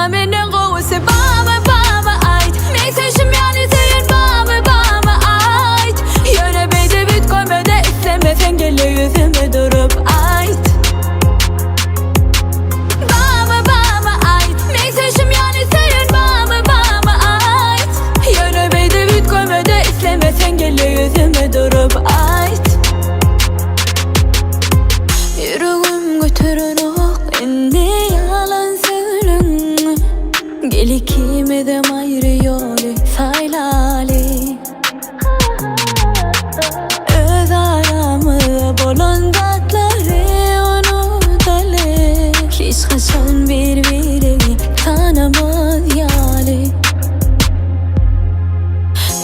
Sana menden gowy bama ait. Men seçim yani seyin bama ait. Yöne beyde bit koymada istemesen gele yüzüme durup ait. Bama ait. Men seçim yani seyin bama ait. Yöne beyde bit koymada istemesen gele yüzüme durup ait. Yüreğim götürünük endi yalan söylün. Geli kimedem ayrı yolu saylali. Öz aramı bolon tatları unutalı. Hiç kaçan birbirini tanımaz yali.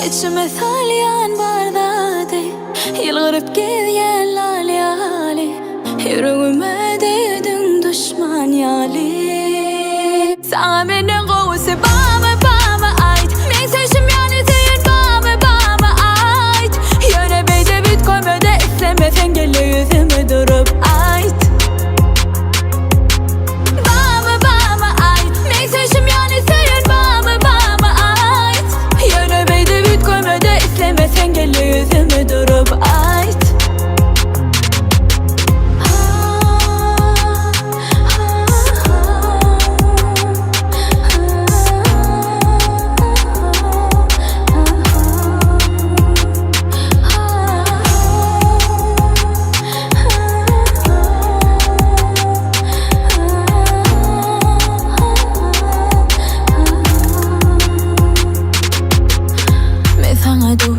İçime salyan bardadı. Yılgırıp gidiyen lal yali. Yüreğime değdin düşman yali. Sana menden gowy bama ait. Men seçim yani seyin bama ait. Yöne beyde bit koymada istemesen gele yüzüme durup ait. Bama ait. Men seçim yani seyin bama ait. Yöne beyde bit koymada istemesen gele yüzüme durup ait.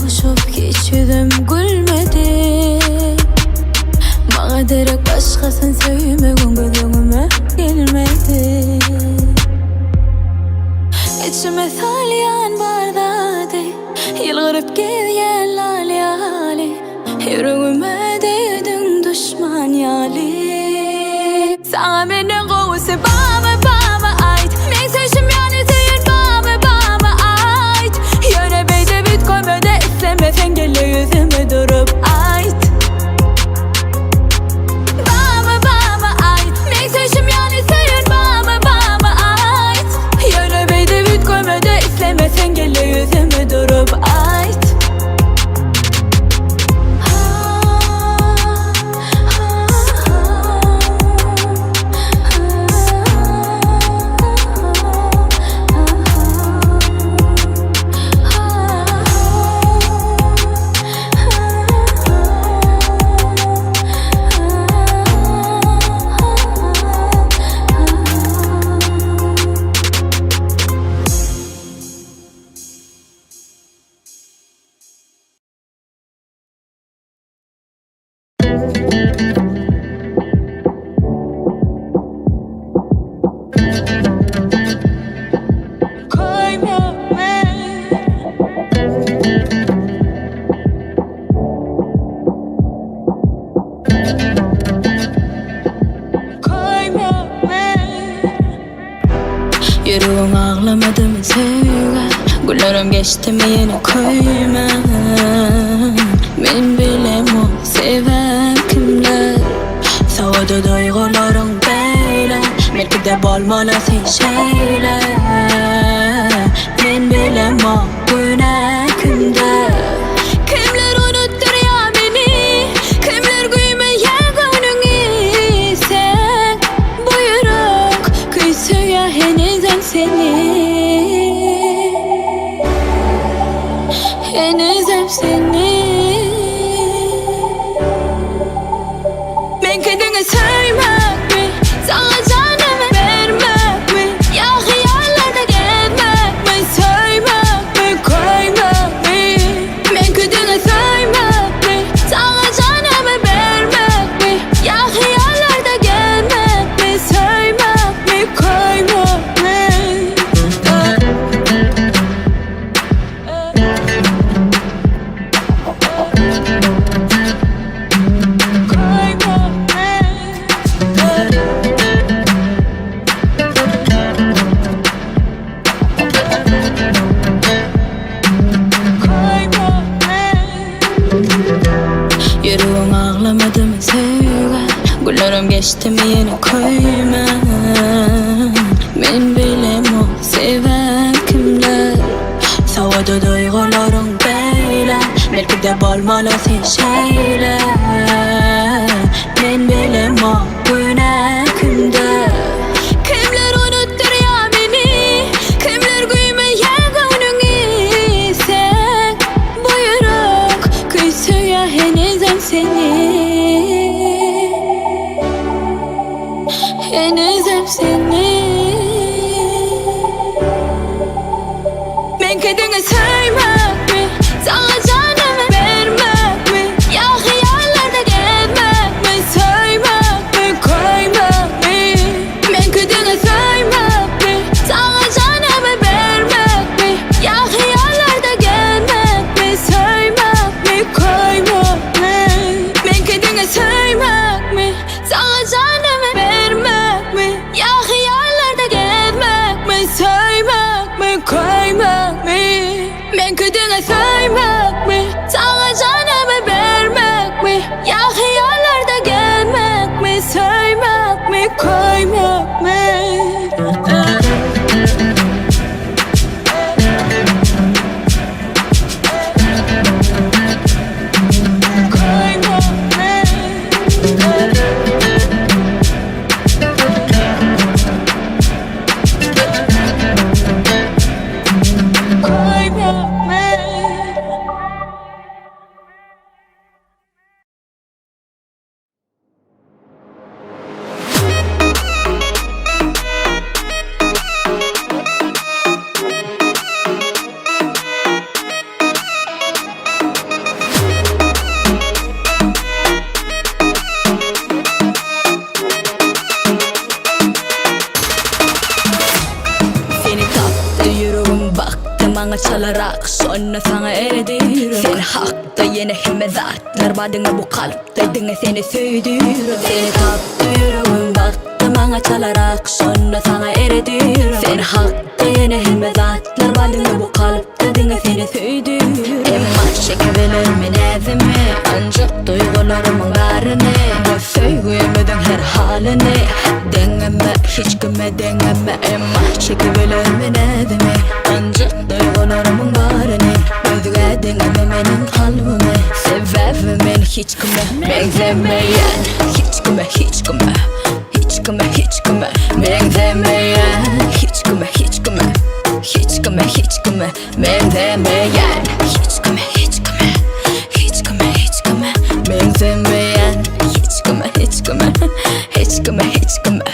Düşüp hiç yüzüm gülmedi. Bana direkt başkasın sevmegin gözüme gelmedi. İçime salyan bardadı. Yılgırıp gidiyen lal yali. Yüreğime değdin düşman yali. Sana menden gowy bama ait. Men seçim yani seyin bama ait. Yöne beyde bit koymada istemesen gele yüzüme durup ait. Bama ait. Men seçim yani seyin bama ait. Yöne beyde bit koymada istemesen gele yüzüme durup ait. Yüreğim ağlamadı mı sevga? Güllerim geçti mi yine koyma. Men bilem o seven kimler. Soğudu duygularım böyle. Belki de bolmalı sen şeyler. Men bilem o günah kimde. Kimler unuttur ya beni. Kimler güymeye gönlünü sen. Bu yürek kıysuya henüzem seni. Henüzem seni. Ben kendine sevmek mi? Sana canımı vermek mi? Ya hayallerde gelmek mi? Sevmek mi? Koymak mi? Ben kendine sevmek mi? Sana canımı vermek mi? Ya hayallerde gelmek mi? Sevmek mi? Koymak mi? Yüreğim ağlamadı mı sevga? Güllerim geçti mi yine koyma. Men bilem Kodu duygularım böyle, belki de bolmalı şeyle. Men bilem o güne kimde. Kimler unuttur ya beni, kimler güymeye gönlünü. Sen bu yürek kıysuya henüzem seni. Henüzem seni. Ben kedini sevmek mi, sana canımı vermek mi, ya hayallerde gezmek mi, sevmek mi, koymak mi. Ben kedini sevmek mi, sana canımı vermek mi, ya hayallerde gezmek mi, sevmek mi, koymak mi. Ben kedini sevmek mi, sana canımı vermek mi, ya hayallerde gezmek mi, sevmek mi, koymak mi. Ben kedine sevmek mi, sana canımı vermek mi, ya hayallerde gelmek mi, sevmek mi, koymak mi. Bana çalarak sonra sana erediyorum. Sen hakta yine himmedatlar badına bu kalpteydin seni söydürüyorum. Seni kaptı yüreğim baktı bana çalarak sonra sana erediyorum. Sen hakta yine himmedatlar badına bu kalpteydin seni söydürüyorum. Emma çekebilirim nezimi ancak duygularımın garını. Bu söyleyemedin her halini. Deneme hiç kime deneme. Emma çekebilirim nezimi ancak duygularımın garını. Özge deneme benim kalbimi. Sebebimin hiç kime benzemeyen. Hiç kime hiç kime. Hiç kime hiç kime benzemeyen. Hiç kime hiç kime. Hiç kime hiç kime benzemeyen. Hiç kime hiç kime. Hiç kime hiç kime benzemeyen. Hiç kime hiç kime. Hiç kime hiç kime.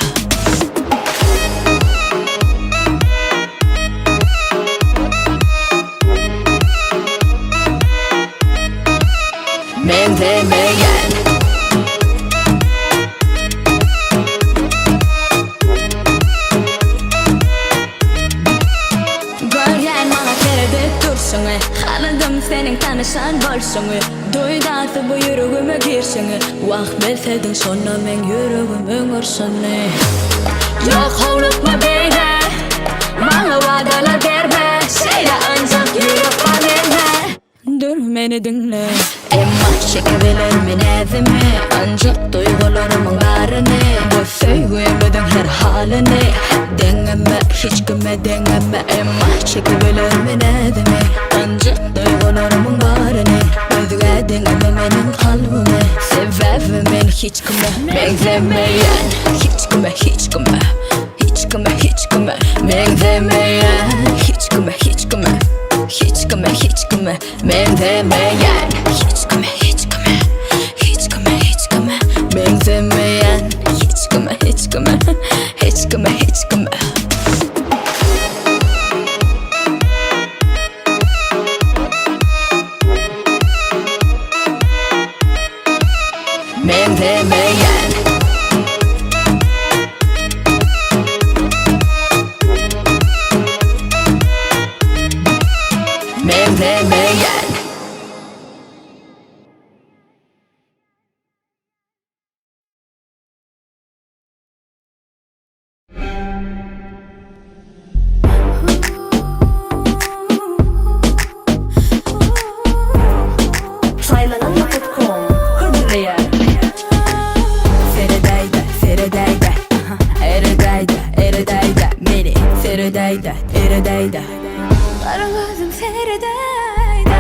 Benzemeyen. Gölgen bana kerede dursun. Haladım senin tanışan bolsun. Duydatı bu yüreğime girsin. Vakt bilsedin sonra men yüreğimin orsun. Yok unutma beni, bana vadalar verme. Şeyle ancak yürek bana. Dur beni dinle. Emma çekebilirim nezimi ancak duygularımın garını. Bu söyleyemedin her halini. Deneme hiç kime deneme. Emma çekebilirim nezimi ancak duygularımın garını. Özge deneme benim kalbimi. Sebebimin hiç kime benzemeyen. Hiç kime hiç kime. Hiç kime hiç kime benzemeyen. Hiç kime hiç kime. Hiç kime hiç kime benzemeyen. Hiç kime hiç kime. Hiç kime hiç kime benzemeyen. Hiç kime hiç kime. Hiç kime hiç kime. Benzemeyen. Benzemeyen. Eredeyde Kara gözüm Ferideydi.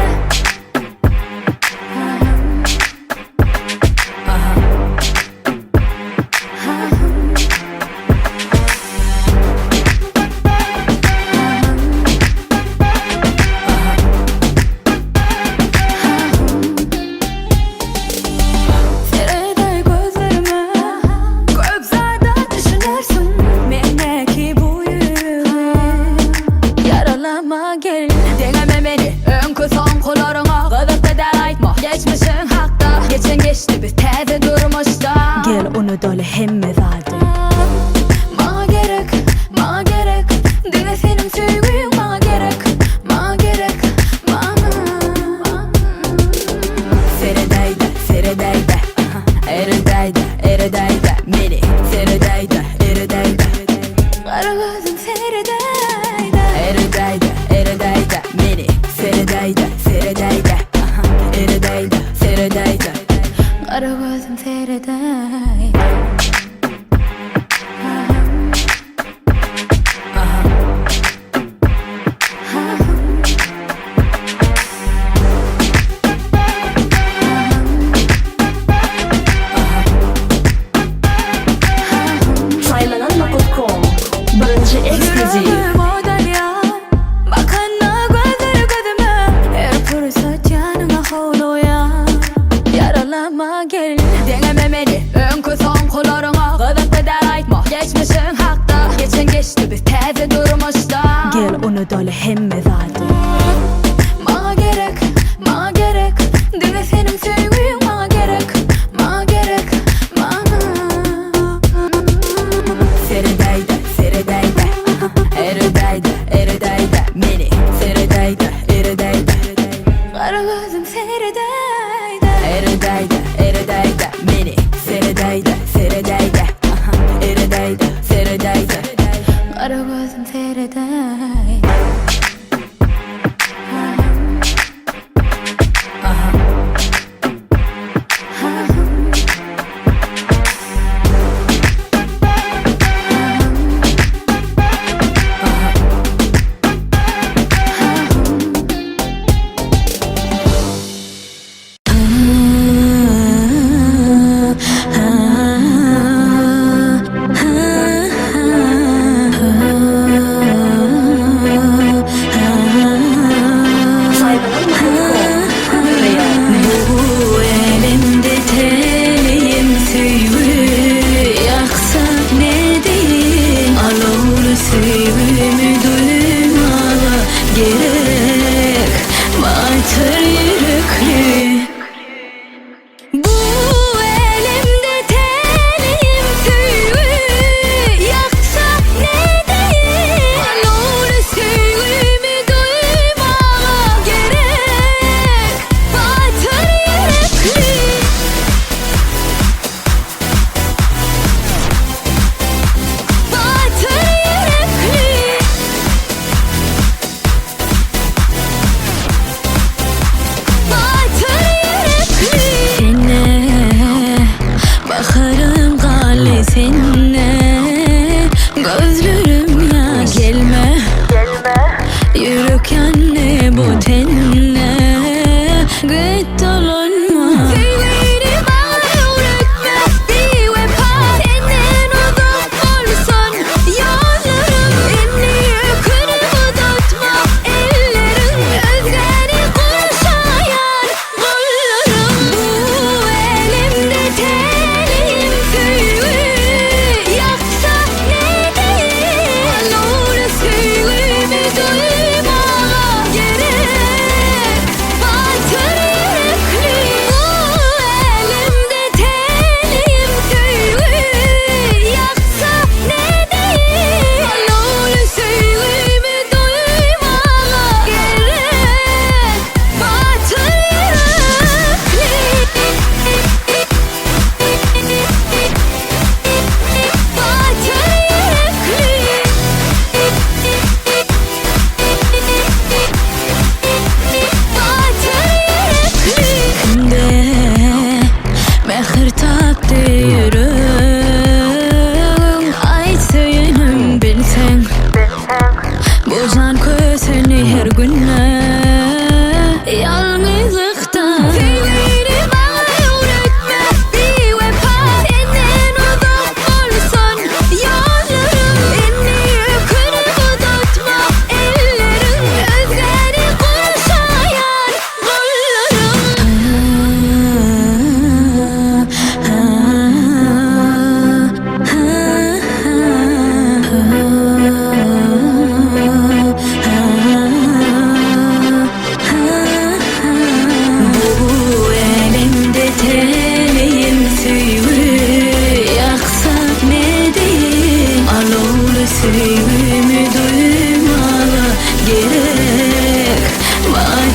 Feridey gözlerime koyup zada düşünürsün. Mendeki bu yüreğimi yaralama gel. Deneme beni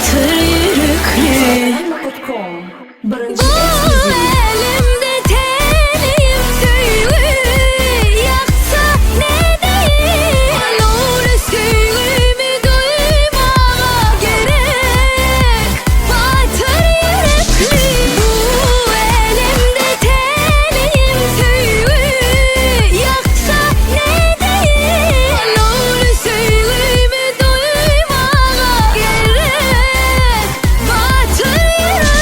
batır yürekli. Bu elimde telim söyle yaksa ne değil. Alır söylemi duymama gerek batır yürekli. Bu elimde telim söyle yaksa ne değil. Alır söylemi duymama gerek batır yürekli.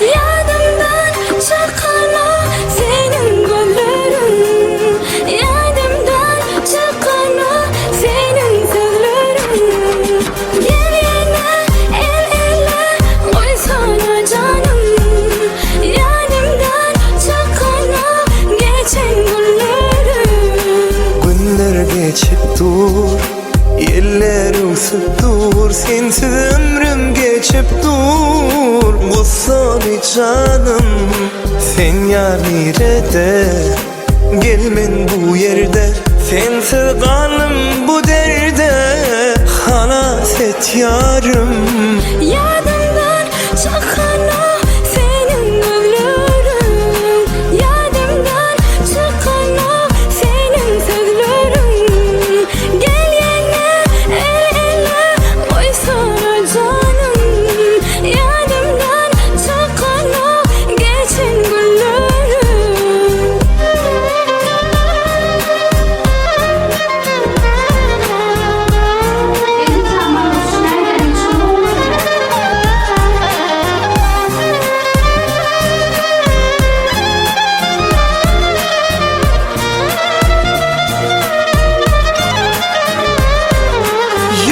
Yadımdan çıkana senin güllerin, yadımdan çıkana senin sözlerin. Geriye el ele koysana canım, yadımdan çıkana geçen güllerin. Günler geçip dur, yeller ısıp dur, sensiz ömrüm geçip dur. Gussali canım, sen yar nerede? Gelmen bu yerde, sensiz kalım bu derde. Halas et yarım. Yadımdan çıkana senin güllerin, yadımdan çıkana senin sözlerin. Gel yine el ele koysana canım, yadımdan çıkana geçen güllerin.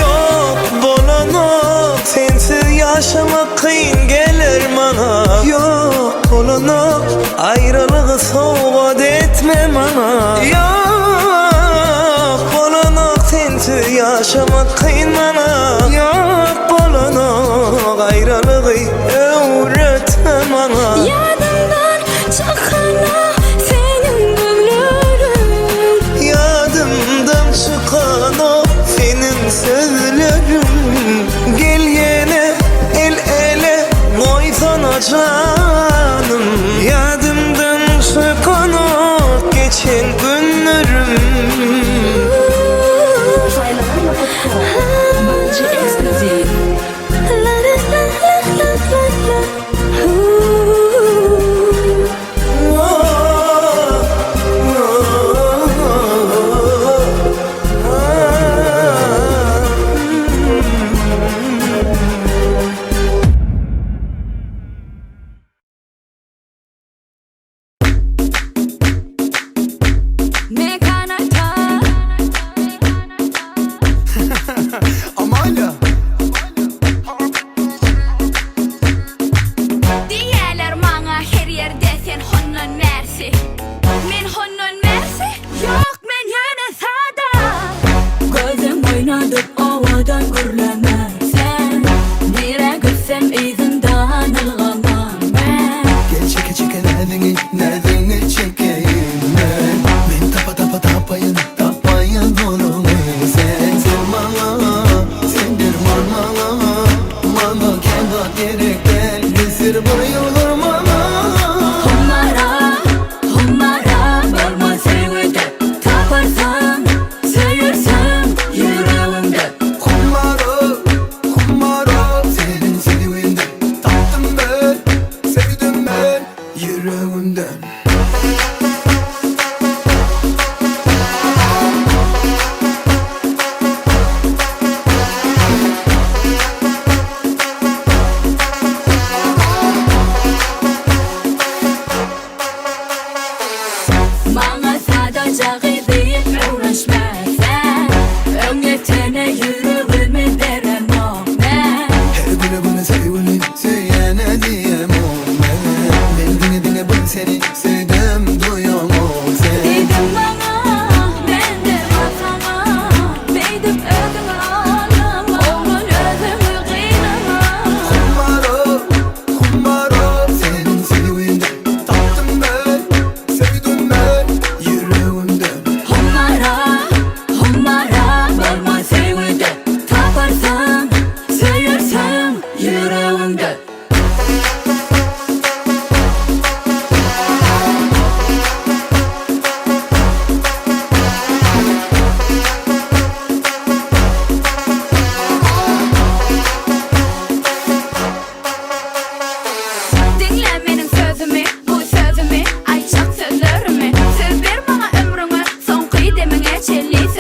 Yok bolana, sensiz yaşamak kıyın gelir bana. Yok bolana, ayrılığı soğuk etme bana. Yok bolana, sensiz yaşamak kıyın bana. Yok bolana, ayrılığı öğretme bana. Yadımdan çıkana senin güllerin, Yadımdan çıkan o senin sözlerin. Gel yine el ele koysana canım, yadımdan çıkan o geçen günlerim.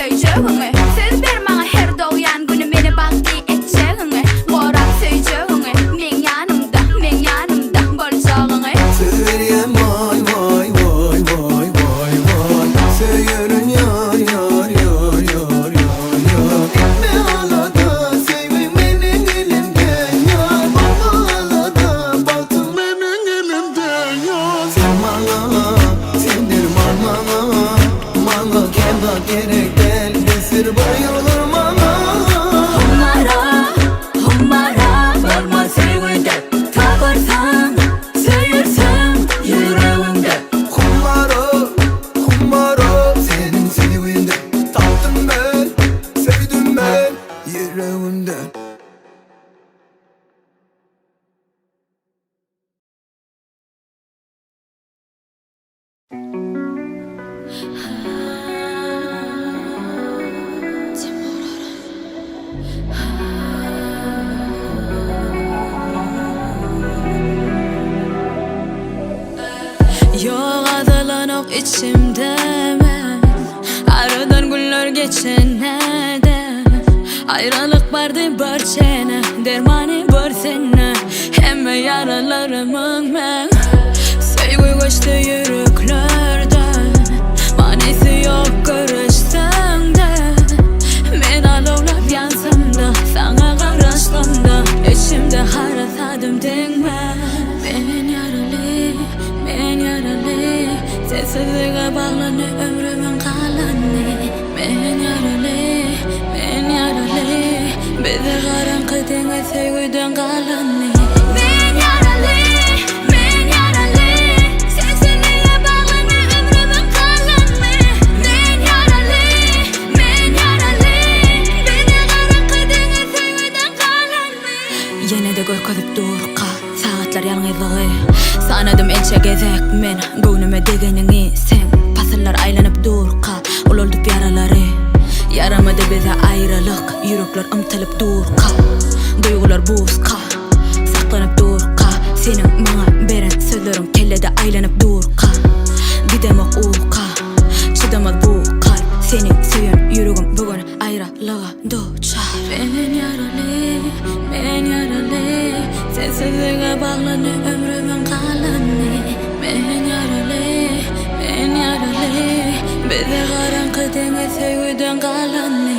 söýjegini Söz ber maňa her dogyan güni meni bagdy etjegini Gorap söýjegini men ýanymda boljagyny Söyleyem vay vay vay vay vay vay Söylerim yar yar yar yar yar yar Etme alada sevim benim elimden yar Baba alada baktım benim elimden yar Sen bana sendir bana kendi gerek değil Besir bayılır bana Hummara barma sevginde Tabarsan söyürsen yüreğimde Kumbara senin sevginde Taptım ben, sevdim ben yüreğimden Yok azalanıp içimde ben Aradan günler geçene de Ayrılık bardı barçene Dermanı bar sene Hemme yaralarımın ben Sevgi geçti yüreklerde Manisi yok görüşten de Men alovlap yansam da Sana karıştım da İçimde harasadım denme Ben yaralı Sensizliğe bağlanı ömrümün kalanı Men yaralı Bizi karanlık denge sevgiden kalanı Men yaralı Sensizliğe bağlanı ömrümün kalanı Men yaralı Bizi karanlık denge sevgiden kalanı Yine de görkezip durqa Saatlar yalnızlığı Sanadım elçe gezek men Göwnüme degenini sen Pasırlar aylanıp durqa Ololdup yaraları Yaramadı bize ayrılık Yürekler ımtılıp durqa Duygular buzqa Saklanıp durqa Senin bana beren sözlerin kellede aylanıp durqa Gidemek uqa Çıdamaz bu kalp Senin süyen yüreğim bugün ayrılığa duçar Ben yaralı Sensizliğe bağlanı ömrümün kalanı Men yaralı Bizi karanlık denge sevgiden kalanı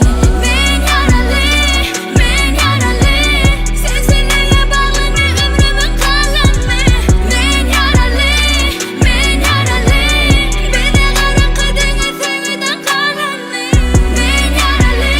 Men yaralı Sensizliğe bağlanı ömrümün kalanı Men yaralı Bizi karanlık denge sevgiden kalanı Men yaralı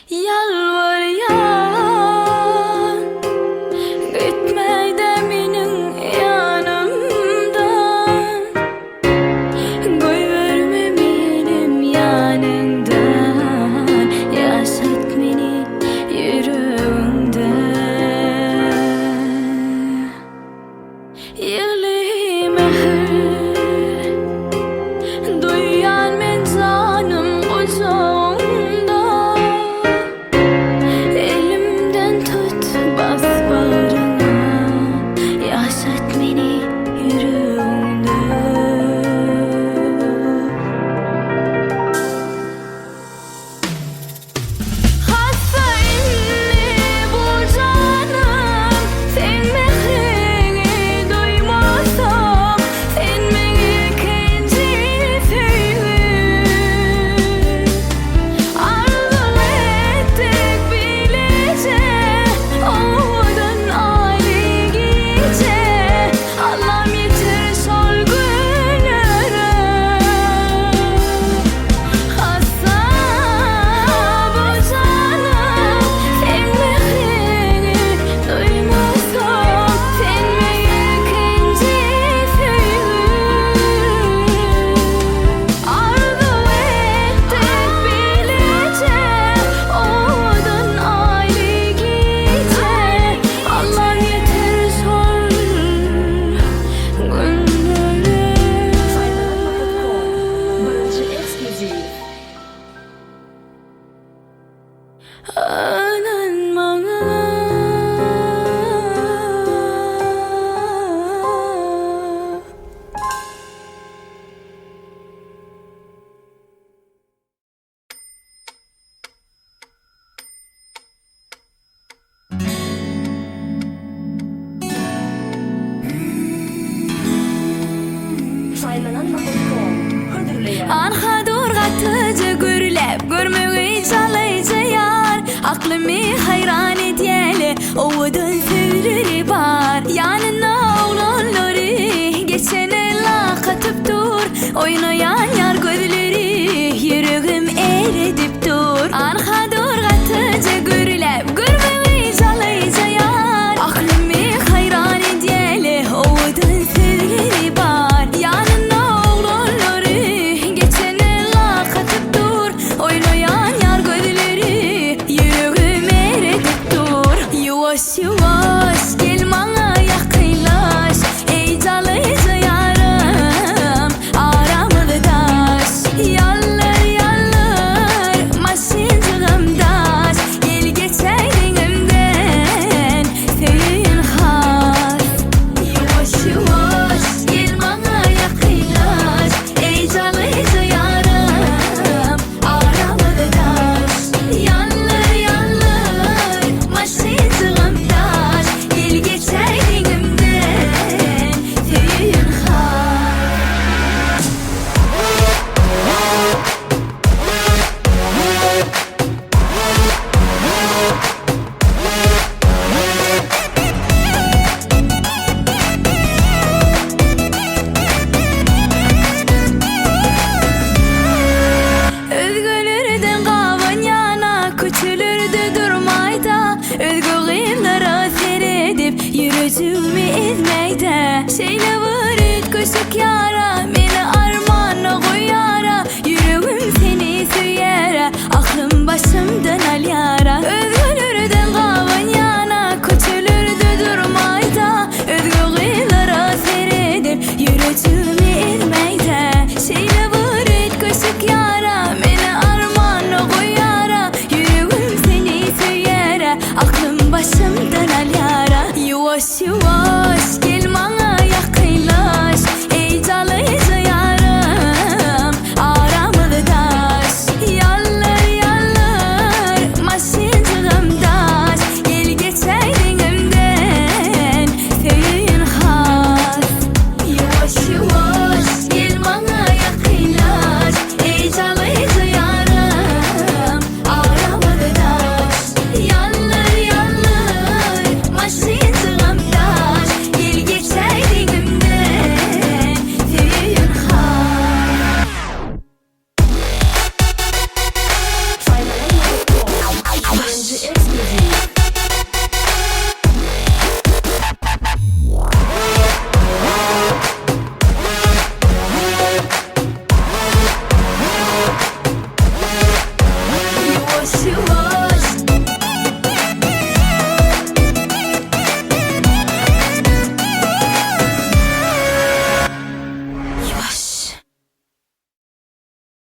Yalvaryan gitme de menin yanımdan, koyverme benim yanımdan, yaşat beni yüreğimde. Yılı mehir duyan men canım kucağımda, elimden tut bas bağrına, yaşat beni yüreğimde. Hasta inni bu canım, sen mehrini duymasam, sen beni ikinci sevdin. Arzu ettik bilece, ovadan ali gice, Allah'ım yeter sol günlere. Hasta bu canım, sen mehrini duymasam, sen beni ikinci sevdin. Arzu ettik bilece, ovadan ali gice, Allah'ım yeter sol günlere. Anan bana Anha durgatıcı gürlep, görmeyi çalayıcı yar, aklımı hayran ediyeli, ovudun sevleri var. Yanına oğlanları geçene la katıp dur, oynayan